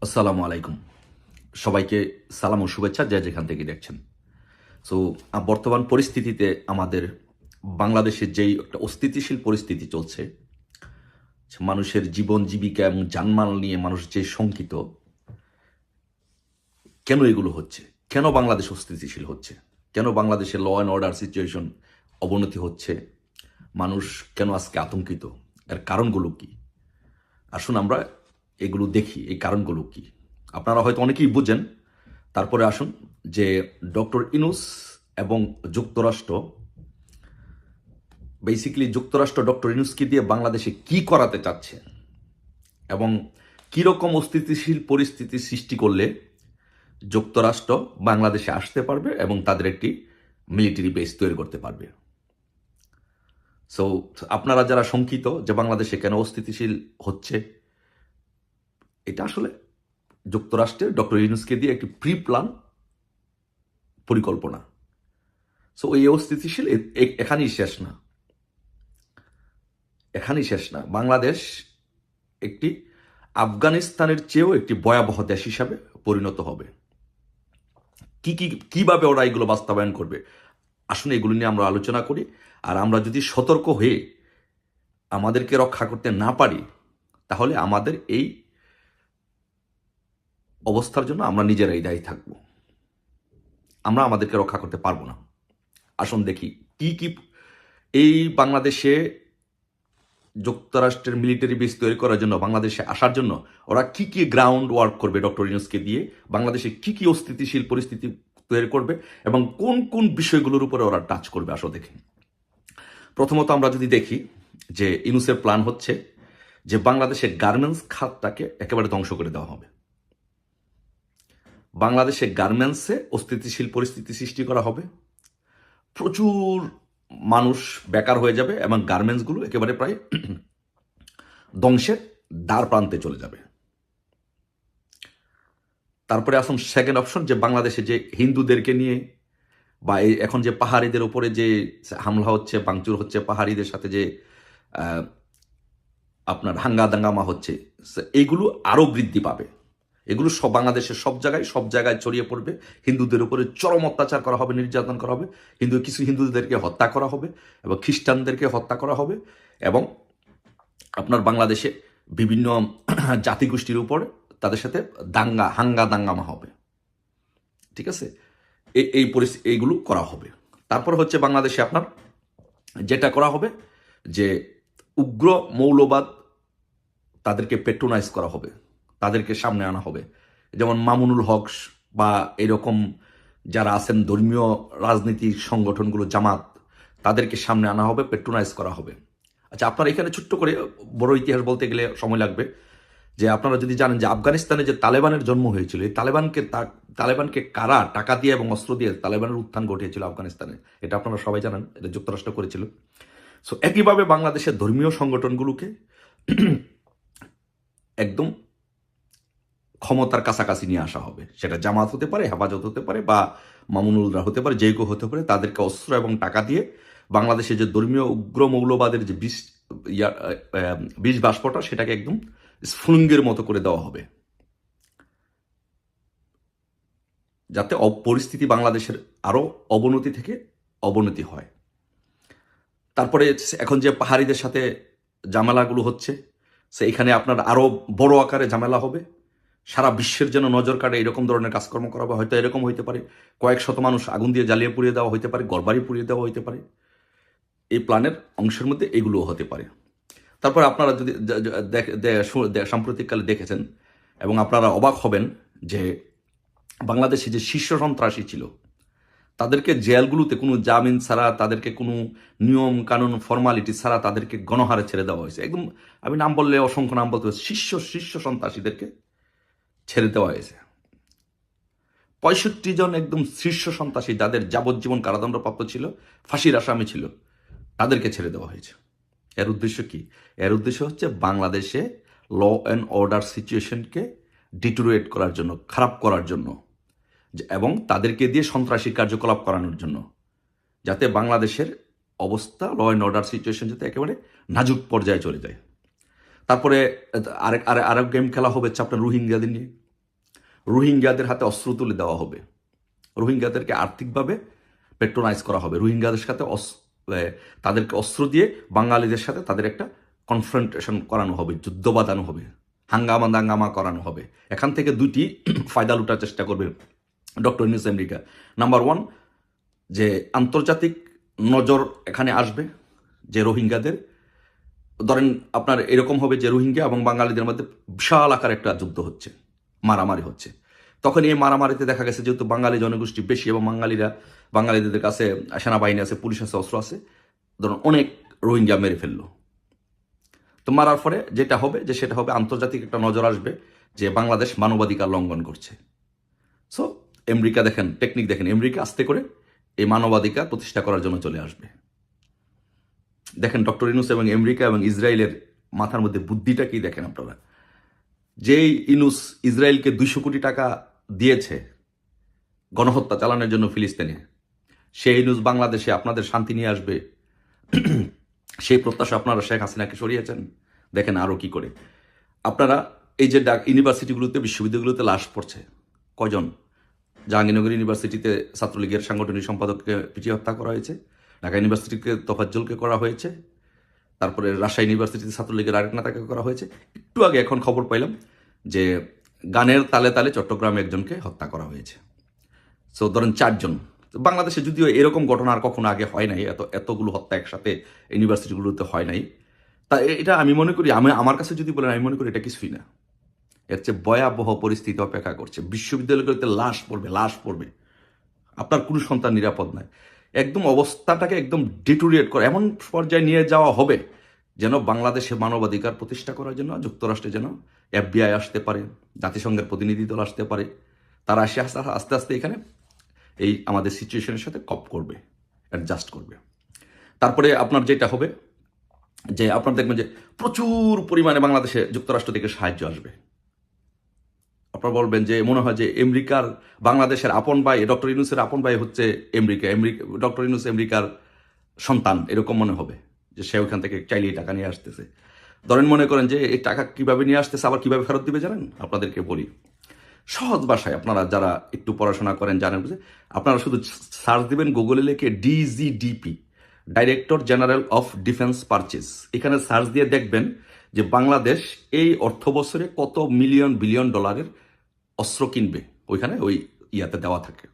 আসসালামু আলাইকুম। সবাইকে সালাম ও শুভেচ্ছা যে যেখান থেকে দেখছেন। সো বর্তমান পরিস্থিতিতে আমাদের বাংলাদেশের যেই একটা অস্থিতিশীল পরিস্থিতি চলছে, মানুষের জীবন জীবিকা এবং জানমাল নিয়ে মানুষ যে শঙ্কিত, কেন এগুলো হচ্ছে? কেন বাংলাদেশ অস্থিতিশীল হচ্ছে? কেন বাংলাদেশের ল অ্যান্ড অর্ডার সিচুয়েশন অবনতি হচ্ছে? মানুষ কেন আজকে আতঙ্কিত? এর কারণগুলো কি? আসুন আমরা এগুলো দেখি, এই কারণগুলো কি। আপনারা হয়তো অনেকেই বুঝেন, তারপরে আসুন যে ডক্টর ইনুস এবং যুক্তরাষ্ট্র, বেসিক্যালি যুক্তরাষ্ট্র ডক্টর ইনুসকে দিয়ে বাংলাদেশে কি করাতে চাচ্ছে এবং কীরকম অস্থিতিশীল পরিস্থিতি সৃষ্টি করলে যুক্তরাষ্ট্র বাংলাদেশে আসতে পারবে এবং তাদের একটি মিলিটারি বেস তৈরি করতে পারবে। সো আপনারা যারা শঙ্কিত যে বাংলাদেশে কেন অস্থিতিশীল হচ্ছে, এটা আসলে যুক্তরাষ্ট্রের ডক্টর ইউনূসকে দিয়ে একটি প্রি প্ল্যান পরিকল্পনা। সো এই অস্থিতিশীল এখানেই শেষ না, এখানেই শেষ না। বাংলাদেশ একটি আফগানিস্তানের চেয়েও একটি ভয়াবহ দেশ হিসাবে পরিণত হবে। কিভাবে ওরা এগুলো বাস্তবায়ন করবে, আসুন এগুলো নিয়ে আমরা আলোচনা করি। আর আমরা যদি সতর্ক হয়ে আমাদেরকে রক্ষা করতে না পারি, তাহলে আমাদের এই অবস্থার জন্য আমরা নিজেরাই দায়ী থাকব। আমরা আমাদেরকে রক্ষা করতে পারবো না। আসুন দেখি কি এই বাংলাদেশে যুক্তরাষ্ট্রের মিলিটারি বেস তৈরি করার জন্য, বাংলাদেশে আসার জন্য ওরা কি গ্রাউন্ড ওয়ার্ক করবে ডক্টর ইউনূসকে দিয়ে, বাংলাদেশে কি অস্থিতিশীল পরিস্থিতি তৈরি করবে এবং কোন কোন বিষয়গুলোর উপরে ওরা টাচ করবে। আসো দেখি। প্রথমত আমরা যদি দেখি যে ইউনূসের প্ল্যান হচ্ছে যে বাংলাদেশের গার্মেন্টস খাতটাকে একেবারে ধ্বংস করে দেওয়া হবে। বাংলাদেশে গার্মেন্টসে অস্থিতিশীল পরিস্থিতি সৃষ্টি করা হবে, প্রচুর মানুষ বেকার হয়ে যাবে এবং গার্মেন্টসগুলো একেবারে প্রায় ধ্বংসের দ্বার প্রান্তে চলে যাবে। তারপরে আসুন সেকেন্ড অপশন, যে বাংলাদেশে যে হিন্দুদেরকে নিয়ে বা এখন যে পাহাড়িদের উপরে যে হামলা হচ্ছে, ভাঙচুর হচ্ছে, পাহাড়িদের সাথে যে আপনার হাঙ্গা দাঙ্গামা হচ্ছে, এইগুলো আরও বৃদ্ধি পাবে। এগুলো সব বাংলাদেশের সব জায়গায় ছড়িয়ে পড়বে। হিন্দুদের উপরে চরম অত্যাচার করা হবে, নির্যাতন করা হবে, কিছু হিন্দুদেরকে হত্যা করা হবে এবং খ্রিস্টানদেরকে হত্যা করা হবে এবং আপনার বাংলাদেশে বিভিন্ন জাতিগোষ্ঠীর উপর তাদের সাথে হাঙ্গা দাঙ্গামা হবে। ঠিক আছে, এইগুলো করা হবে। তারপর হচ্ছে বাংলাদেশে আপনার যেটা করা হবে যে উগ্র মৌলবাদ, তাদেরকে পেট্রোনাইজ করা হবে, তাদেরকে সামনে আনা হবে। যেমন মামুনুল হক বা এরকম যারা আছেন ধর্মীয় রাজনীতির সংগঠনগুলো, জামাত, তাদেরকে সামনে আনা হবে, পেট্রোনাইজ করা হবে। আচ্ছা, আপনারা এখানে ছোট্ট করে বড় ইতিহাস বলতে গেলে সময় লাগবে। যে আপনারা যদি জানেন যে আফগানিস্তানে যে তালেবানের জন্ম হয়েছিল, এই তালেবানকে কারা টাকা দিয়ে এবং অস্ত্র দিয়ে তালেবানের উত্থান ঘটিয়েছিল আফগানিস্তানে, এটা আপনারা সবাই জানেন, এটা যুক্তরাষ্ট্র করেছিল। সো একইভাবে বাংলাদেশের ধর্মীয় সংগঠনগুলোকে একদম ক্ষমতার কাছাকাছি নিয়ে আসা হবে। সেটা জামাত হতে পারে, হেফাজত হতে পারে বা মামুনুলরা হতে পারে, যে কেউ হতে পারে। তাদেরকে অস্ত্র এবং টাকা দিয়ে বাংলাদেশে যে ধর্মীয় উগ্র মৌলবাদের যে বিষ বাষ্পটা, সেটাকে একদম স্ফুলিঙ্গের মতো করে দেওয়া হবে, যাতে পরিস্থিতি বাংলাদেশের আরও অবনতি থেকে অবনতি হয়। তারপরে এখন যে পাহাড়িদের সাথে ঝামেলাগুলো হচ্ছে, এখানে আপনার আরও বড় আকারে ঝামেলা হবে। সারা বিশ্বের যেন নজর কাটে এরকম ধরনের কাজকর্ম করা হবে। হয়তো এরকম হইতে পারে কয়েক শত মানুষ আগুন দিয়ে জ্বালিয়ে পুড়িয়ে দেওয়া হইতে পারে, ঘরবাড়ি পুড়িয়ে দেওয়া হইতে পারে। এই প্ল্যানের অংশের মধ্যে এগুলোও হতে পারে। তারপর আপনারা যদি সাম্প্রতিককালে দেখেছেন এবং আপনারা অবাক হবেন যে বাংলাদেশে যে শীর্ষ সন্ত্রাসী ছিল, তাদেরকে জেলগুলোতে কোনো জামিন ছাড়া, তাদেরকে কোনো নিয়ম কানুন ফর্মালিটি ছাড়া তাদেরকে গণহারে ছেড়ে দেওয়া হয়েছে। একদম আমি নাম বললে অসংখ্য নাম বলতে হবে, শীর্ষ সন্ত্রাসীদেরকে ছেড়ে দেওয়া হয়েছে। 65 জন একদম শীর্ষ সন্ত্রাসী, যাদের যাবজ্জীবন কারাদণ্ডপ্রাপ্ত ছিল, ফাঁসির আসামি ছিল, তাদেরকে ছেড়ে দেওয়া হয়েছে। এর উদ্দেশ্য কি? এর উদ্দেশ্য হচ্ছে বাংলাদেশে ল অ্যান্ড অর্ডার সিচুয়েশনকে ডিটোরিয়েট করার জন্য, খারাপ করার জন্য, এবং তাদেরকে দিয়ে সন্ত্রাসী কার্যকলাপ করানোর জন্য, যাতে বাংলাদেশের অবস্থা, ল অ্যান্ড অর্ডার সিচুয়েশন যাতে একেবারে নাজুক পর্যায়ে চলে যায়। তারপরে আরেক গেম খেলা হবে আপনার রোহিঙ্গাদের নিয়ে। রোহিঙ্গাদের হাতে অস্ত্র তুলে দেওয়া হবে, রোহিঙ্গাদেরকে আর্থিকভাবে পেট্রোনাইজ করা হবে, রোহিঙ্গাদের সাথে তাদেরকে অস্ত্র দিয়ে বাঙালিদের সাথে তাদের একটা কনফ্রন্টেশন করানো হবে, যুদ্ধ বাঁধানো হবে, দাঙ্গামা করানো হবে। এখান থেকে দুটি ফায়দা লুটার চেষ্টা করবে doctor Yunus America. Number one, যে আন্তর্জাতিক নজর এখানে আসবে যে রোহিঙ্গাদের, ধরেন আপনার এরকম হবে যে রোহিঙ্গা এবং বাঙালিদের মধ্যে বিশাল আকার একটা যুদ্ধ হচ্ছে, মারামারি হচ্ছে। তখন এই মারামারিতে দেখা গেছে যেহেতু বাঙালি জনগোষ্ঠী বেশি এবং বাঙালিদের কাছে সেনাবাহিনী আছে, পুলিশ আছে, অস্ত্র আছে, ধরুন অনেক রোহিঙ্গা মেরে ফেললো। তো মারার পরে যেটা হবে যে সেটা হবে আন্তর্জাতিক একটা নজর আসবে যে বাংলাদেশ মানবাধিকার লঙ্ঘন করছে। সো আমেরিকা দেখেন, টেকনিক দেখেন, আমেরিকা আস্তে করে এই মানবাধিকার প্রতিষ্ঠা করার জন্য চলে আসবে। দেখেন ডক্টর ইউনূস এবং আমেরিকা এবং ইসরায়েলের মাথার মধ্যে বুদ্ধিটা কি দেখেন আপনারা। যেই ইউনূস ইসরায়েলকে 200 কোটি টাকা দিয়েছে গণহত্যা চালানোর জন্য ফিলিস্তিনে, সেই ইউনূস বাংলাদেশে আপনাদের শান্তি নিয়ে আসবে, সেই প্রত্যাশা আপনারা শেখ হাসিনাকে সরিয়েছেন। দেখেন আরও কি করে আপনারা এই যে ইউনিভার্সিটিগুলোতে, বিশ্ববিদ্যালয়গুলোতে লাশ পড়ছে, কয়জন? জাহাঙ্গীরনগর ইউনিভার্সিটিতে ছাত্রলীগের সাংগঠনিক সম্পাদককে পিটিয়ে হত্যা করা হয়েছে, ঢাকা ইউনিভার্সিটিকে তোফাজ্জলকে করা হয়েছে, তারপরে রাজশাহী ইউনিভার্সিটিতে ছাত্রলীগের আরেক নেতাকে করা হয়েছে। একটু আগে এখন খবর পাইলাম যে গানের তালে তালে চট্টগ্রামে একজনকে হত্যা করা হয়েছে। সো ধরেন 4 জন। বাংলাদেশে যদিও এরকম ঘটনা আর কখনো আগে হয় নাই, এতগুলো হত্যা একসাথে ইউনিভার্সিটিগুলোতে হয় নাই। তা এটা আমি মনে করি, আমার কাছে যদি বলেন, আমি মনে করি এটা কিছুই না। এর চেয়ে ভয়াবহ পরিস্থিতি অপেক্ষা করছে। বিশ্ববিদ্যালয়গুলোতে লাশ পড়বে, আপনার কোনো সন্তান নিরাপদ নয়। একদম অবস্থাটাকে একদম ডিটোরিয়েট করে এমন পর্যায়ে নিয়ে যাওয়া হবে যেন বাংলাদেশে মানবাধিকার প্রতিষ্ঠা করার জন্য যুক্তরাষ্ট্রে যেন FBI আসতে পারে, জাতিসংঘের প্রতিনিধি দল আসতে পারে, তারা আসে আস্তে আস্তে এখানে এই আমাদের সিচুয়েশনের সাথে কপ করবে, অ্যাডজাস্ট করবে। তারপরে আপনার যেটা হবে যে আপনার দেখবেন যে প্রচুর পরিমাণে বাংলাদেশে যুক্তরাষ্ট্র থেকে সাহায্য আসবে। আপনারা বলবেন যে মনে হয় যে আমেরিকার বাংলাদেশের আপন ভাই, ডক্টর ইউনূসের আপন ভাই হচ্ছে আমেরিকা, ডক্টর ইউনূস আমেরিকার সন্তান, এরকম মনে হবে যে সে ওইখান থেকে চাইলেই টাকা নিয়ে আসতেছে। ধরেন মনে করেন যে এই টাকা কিভাবে নিয়ে আসতেছে, আবার কিভাবে ফেরত দিবে জানেন? আপনাদেরকে বলি সহজ ভাষায়, আপনারা যারা একটু পড়াশোনা করেন জানেন, বুঝে আপনারা শুধু সার্চ দিবেন গুগলে লিখে DGDP, director general of defence purchase. এখানে সার্চ দিয়ে দেখবেন যে বাংলাদেশ এই অর্থ বছরে কত বিলিয়ন ডলারের অস্ত্র কিনবে, ওইখানে ওই ইয়াতে দেওয়া থাকে।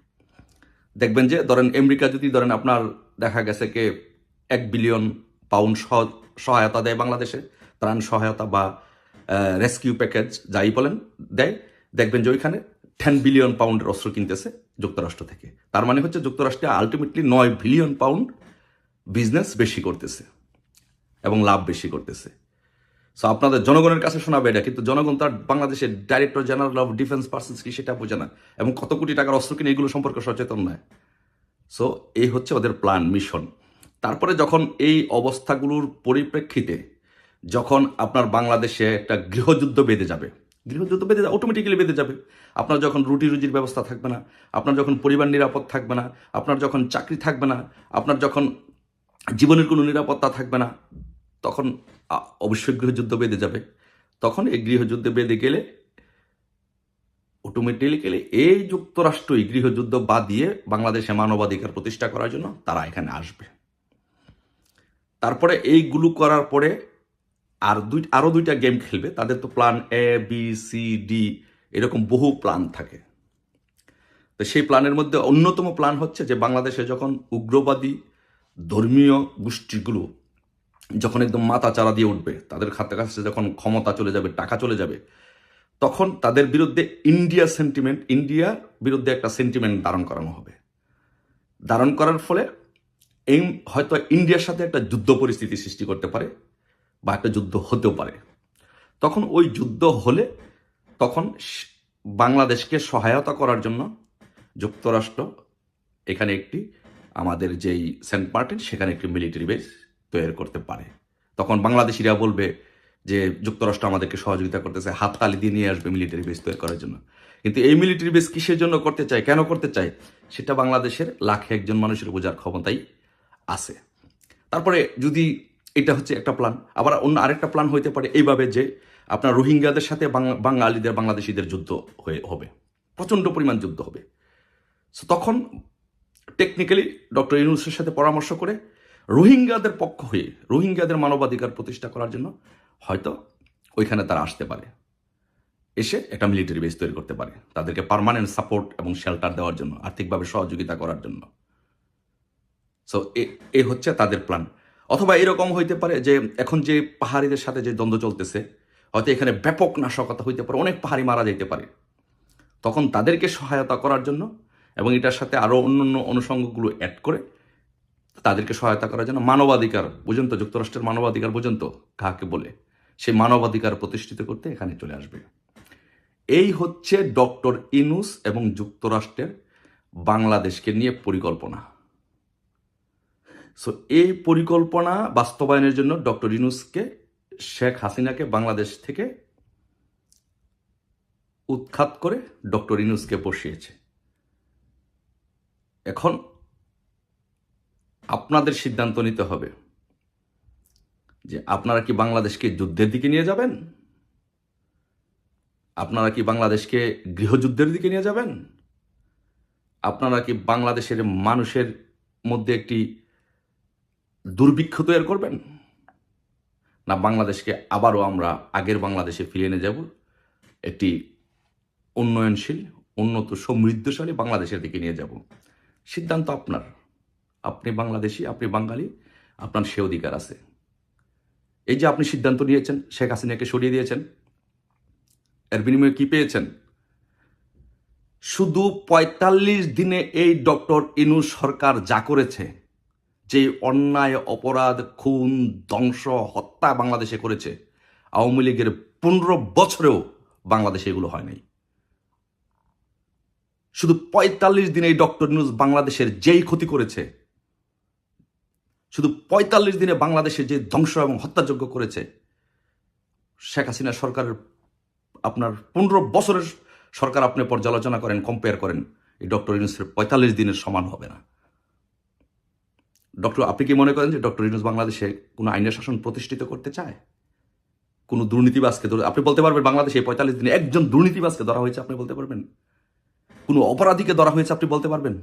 দেখবেন যে ধরেন আমেরিকা যদি ধরেন আপনার দেখা গেছে কে 1 বিলিয়ন পাউন্ড সহায়তা দেয় বাংলাদেশে, ত্রাণ সহায়তা বা রেস্কিউ প্যাকেজ যাই বলেন দেয়, দেখবেন যে ওইখানে 10 বিলিয়ন পাউন্ডের অস্ত্র কিনতেছে যুক্তরাষ্ট্র থেকে। তার মানে হচ্ছে যুক্তরাষ্ট্রে আলটিমেটলি 9 বিলিয়ন পাউন্ড বিজনেস বেশি করতেছে এবং লাভ বেশি করতেছে। সো আপনাদের জনগণের কাছে শোনাবে এটা, কিন্তু জনগণ তার বাংলাদেশের director general of defence persons কি সেটা বোঝে না, এবং কত কোটি টাকার অস্ত্র কিনে এগুলো সম্পর্কে সচেতন নয়। সো এই হচ্ছে ওদের প্ল্যান, মিশন। তারপরে যখন এই অবস্থাগুলোর পরিপ্রেক্ষিতে যখন আপনার বাংলাদেশে একটা গৃহযুদ্ধ বেঁধে যাবে, অটোমেটিক্যালি বেঁধে যাবে। আপনার যখন রুটি রুজির ব্যবস্থা থাকবে না, আপনার যখন পরিবার নিরাপদ থাকবে না, আপনার যখন চাকরি থাকবে না, আপনার যখন জীবনের কোনো নিরাপত্তা থাকবে না, তখন অবশ্যই গৃহযুদ্ধ বেঁধে যাবে। তখন এই গৃহযুদ্ধে বেঁধে গেলে অটোমেটিক্যালি এই যুক্তরাষ্ট্রই গৃহযুদ্ধ বাদ দিয়ে বাংলাদেশে মানবাধিকার প্রতিষ্ঠা করার জন্য তারা এখানে আসবে। তারপরে এইগুলো করার পরে আরো দুইটা গেম খেলবে। তাদের তো প্ল্যান ABCD এরকম বহু প্ল্যান থাকে। তো সেই প্ল্যানের মধ্যে অন্যতম প্ল্যান হচ্ছে যে বাংলাদেশে যখন উগ্রবাদী ধর্মীয় গোষ্ঠীগুলো যখন একদম মাথা চারা দিয়ে উঠবে, তাদের কাছে যখন ক্ষমতা চলে যাবে, টাকা চলে যাবে, তখন তাদের বিরুদ্ধে ইন্ডিয়ার বিরুদ্ধে একটা সেন্টিমেন্ট ধারণ করানো হবে। ধারণ করার ফলে হয়তো ইন্ডিয়ার সাথে একটা যুদ্ধ পরিস্থিতি সৃষ্টি করতে পারে বা একটা যুদ্ধ হতেও পারে। তখন ওই যুদ্ধ হলে তখন বাংলাদেশকে সহায়তা করার জন্য যুক্তরাষ্ট্র এখানে একটি আমাদের যেই সেন্ট মার্টিন সেখানে একটি মিলিটারি বেস তৈরি করতে পারে। তখন বাংলাদেশিরা বলবে যে যুক্তরাষ্ট্র আমাদেরকে সহযোগিতা করতেছে, হাততালি দিয়ে নিয়ে আসবে মিলিটারি বেস তৈরি করার জন্য। কিন্তু এই মিলিটারি বেস কিসের জন্য করতে চায়, কেন করতে চায়, সেটা বাংলাদেশের লাখে একজন মানুষের বোঝার ক্ষমতাই আছে। তারপরে যদি এটা হচ্ছে একটা প্ল্যান, আবার অন্য আরেকটা প্ল্যান হইতে পারে এইভাবে যে আপনার রোহিঙ্গাদের সাথে বাঙালিদের বাংলাদেশিদের যুদ্ধ হবে। প্রচণ্ড পরিমাণ যুদ্ধ হবে। সো তখন টেকনিক্যালি ডক্টর ইউনূসের সাথে পরামর্শ করে রোহিঙ্গাদের পক্ষ হয়ে রোহিঙ্গাদের মানবাধিকার প্রতিষ্ঠা করার জন্য হয়তো ওইখানে তারা আসতে পারে, এসে একটা মিলিটারি বেস তৈরি করতে পারে, তাদেরকে পার্মানেন্ট সাপোর্ট এবং শেল্টার দেওয়ার জন্য, আর্থিকভাবে সহযোগিতা করার জন্য। সো এ হচ্ছে তাদের প্ল্যান। অথবা এরকম হইতে পারে যে এখন যে পাহাড়িদের সাথে যে দ্বন্দ্ব চলতেছে, হয়তো এখানে ব্যাপক নাশকতা হইতে পারে, অনেক পাহাড়ি মারা যেতে পারে, তখন তাদেরকে সহায়তা করার জন্য এবং এটার সাথে আরও অন্যান্য অনুষঙ্গগুলো অ্যাড করে তাদেরকে সহায়তা করার জন্য মানবাধিকার পর্যন্ত, যুক্তরাষ্ট্রের মানবাধিকার পর্যন্ত কাকে বলে, সেই মানবাধিকার প্রতিষ্ঠিত করতে এখানে চলে আসবে। এই হচ্ছে ডক্টর ইউনূস এবং যুক্তরাষ্ট্রের বাংলাদেশকে নিয়ে পরিকল্পনা। সো এই পরিকল্পনা বাস্তবায়নের জন্য ডক্টর ইউনূসকে, শেখ হাসিনাকে বাংলাদেশ থেকে উৎখাত করে ডক্টর ইউনূসকে বসিয়েছে। এখন আপনাদের সিদ্ধান্ত নিতে হবে যে আপনারা কি বাংলাদেশকে যুদ্ধের দিকে নিয়ে যাবেন, আপনারা কি বাংলাদেশকে গৃহযুদ্ধের দিকে নিয়ে যাবেন, আপনারা কি বাংলাদেশের মানুষের মধ্যে একটি দুর্ভিক্ষ তৈরি করবেন, না বাংলাদেশকে আবারও আমরা আগের বাংলাদেশে ফিরিয়ে নিয়ে যাব, একটি উন্নয়নশীল, উন্নত, সমৃদ্ধশালী বাংলাদেশের দিকে নিয়ে যাব। সিদ্ধান্ত আপনার। আপনি বাংলাদেশি, আপনি বাঙালি, আপনার সে অধিকার আছে। এই যে আপনি সিদ্ধান্ত নিয়েছেন, শেখ হাসিনাকে সরিয়ে দিয়েছেন, এর বিনিময়ে কি পেয়েছেন? শুধু ৪৫ দিনে এই ডক্টর ইউনূস সরকার যা করেছে, যে অন্যায়, অপরাধ, খুন, ধ্বংস, হত্যা বাংলাদেশে করেছে, আওয়ামী লীগের ১৫ বছরেও বাংলাদেশে এগুলো হয় নাই। শুধু ৪৫ দিনে এই ডক্টর ইউনূস বাংলাদেশের যেই ক্ষতি করেছে, শুধু ৪৫ দিনে বাংলাদেশে যে ধ্বংস এবং হত্যাযজ্ঞ করেছে, শেখ হাসিনা সরকারের আপনার ১৫ বছরের সরকার আপনি পর্যালোচনা করেন, কম্পেয়ার করেন, এই ডক্টর ইউনূসের ৪৫ দিনের সমান হবে না। আপনি কি মনে করেন যে ডক্টর ইউনূস বাংলাদেশে কোনো আইনের শাসন প্রতিষ্ঠিত করতে চায়? কোনো দুর্নীতিবাজকে আপনি বলতে পারবেন বাংলাদেশে ৪৫ দিনে একজন দুর্নীতিবাজকে ধরা হয়েছে আপনি বলতে পারবেন? কোনো অপরাধীকে ধরা হয়েছে আপনি বলতে পারবেন?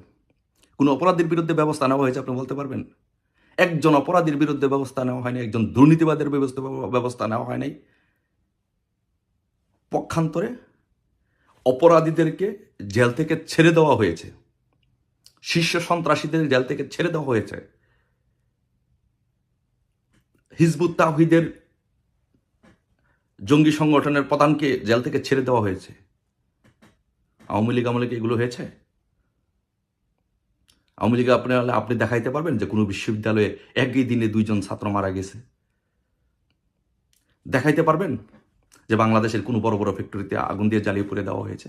কোনো অপরাধীর বিরুদ্ধে ব্যবস্থা নেওয়া হয়েছে আপনি বলতে পারবেন? একজন অপরাধীর বিরুদ্ধে ব্যবস্থা নেওয়া হয়নি, একজন দুর্নীতিবাদের ব্যবস্থা নেওয়া হয় নাই। পক্ষান্তরে অপরাধীদেরকে জেল থেকে ছেড়ে দেওয়া হয়েছে, শীর্ষ সন্ত্রাসীদের জেল থেকে ছেড়ে দেওয়া হয়েছে, হিজবুত তাওহীদের জঙ্গি সংগঠনের প্রধানকে জেল থেকে ছেড়ে দেওয়া হয়েছে। আওয়ামী লীগ আমলে কি এগুলো হয়েছে? আওয়ামী লীগে আপনি দেখাইতে পারবেন যে কোনো বিশ্ববিদ্যালয়ে একই দিনে 2 জন ছাত্র মারা গেছে? দেখাইতে পারবেন যে বাংলাদেশের কোনো বড় বড় ফ্যাক্টরিতে আগুন দিয়ে জ্বালিয়ে পুড়ে দেওয়া হয়েছে?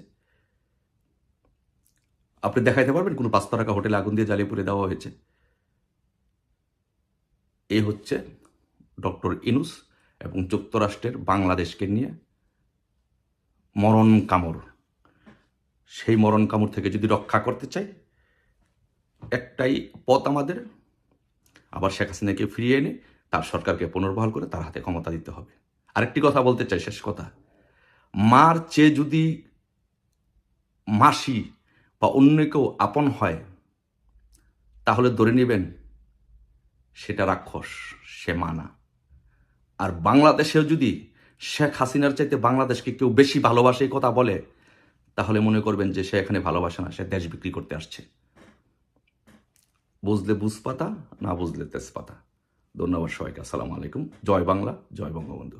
আপনি দেখাইতে পারবেন কোনো 5 তারকা হোটেলে আগুন দিয়ে জ্বালিয়ে পুড়ে দেওয়া হয়েছে? এই হচ্ছে ডক্টর ইউনূস এবং যুক্তরাষ্ট্রের বাংলাদেশকে নিয়ে মরণ কামড়। সেই মরণ কামড় থেকে যদি রক্ষা করতে চাই, একটাই পথ আমাদের, আবার শেখ হাসিনাকে ফিরিয়ে এনে তার সরকারকে পুনর্বহাল করে তার হাতে ক্ষমতা দিতে হবে। আরেকটি কথা বলতে চাই, শেষ কথা, মার চেয়ে যদি মাসি বা অন্য কেউ আপন হয়, তাহলে ধরে নেবেন সেটা রাক্ষস, সে মানা। আর বাংলাদেশেও যদি শেখ হাসিনার চাইতে বাংলাদেশকে কেউ বেশি ভালোবাসে কথা বলে, তাহলে মনে করবেন যে সে এখানে ভালোবাসে না, সে দেশ বিক্রি করতে আসছে। বুঝলে বুঝপাতা, না বুঝলে তেজপাতা। ধন্যবাদ সবাইকে। আসসালামু আলাইকুম। জয় বাংলা, জয় বঙ্গবন্ধু।